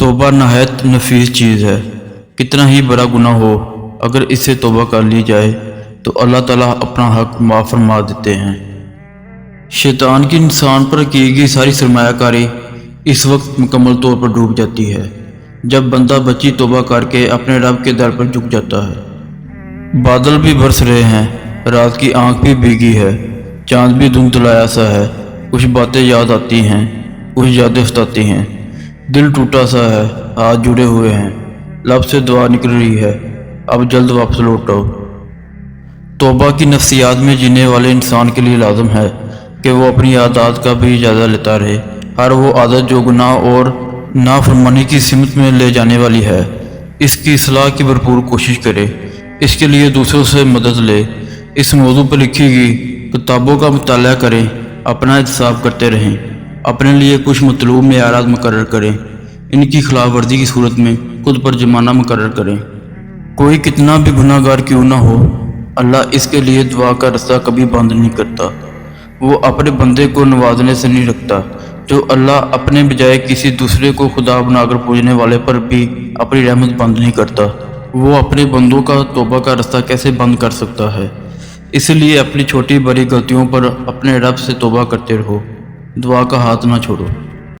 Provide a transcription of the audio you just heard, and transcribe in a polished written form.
तौबा नहायत नफीस चीज़ है। कितना ही बड़ा गुनाह हो, अगर इससे तौबा कर ली जाए तो अल्लाह ताला अपना हक माफ़ फरमा देते हैं। शैतान की इंसान पर की गई सारी सरमायाकारी इस वक्त मुकम्मल तौर पर डूब जाती है जब बंदा बच्ची तौबा करके अपने रब के दर पर झुक जाता है। बादल भी बरस रहे हैं, रात की आंख भी भीगी है, चांद भी धुंधलाया सा है। कुछ बातें याद आती हैं, कुछ यादें सताती हैं। दिल टूटा सा है, हाथ जुड़े हुए हैं, लब से दुआ निकल रही है, अब जल्द वापस लौटो। तौबा की नफ्सियात में जीने वाले इंसान के लिए लाजम है कि वो अपनी आदत का भी इजाज़ा लेता रहे। हर वो आदत जो गुनाह और नाफरमानी की सिमत में ले जाने वाली है, इसकी इस्लाह की भरपूर कोशिश करे। इसके लिए दूसरों से मदद ले। इस मौजू पर लिखी गई किताबों का मुताला करें, अपना इंतसाब करते रहें, अपने लिए कुछ मतलूब मेयारात मुकर्रर करें, इनकी खिलाफ वर्जी की सूरत में खुद पर जुर्माना मुकर्रर करें। कोई कितना भी गुनाहगार क्यों ना हो, अल्लाह इसके लिए दुआ का रास्ता कभी बंद नहीं करता। वो अपने बंदे को नवाजने से नहीं रखता। जो अल्लाह अपने बजाय किसी दूसरे को खुदा बनाकर पूजने वाले पर भी अपनी रहमत बंद नहीं करता, वो अपने बंदों का तौबा का रास्ता कैसे बंद कर सकता है। इसलिए अपनी छोटी बड़ी गलतियों पर अपने रब से तौबा करते रहो, दुआ का हाथ ना छोड़ो।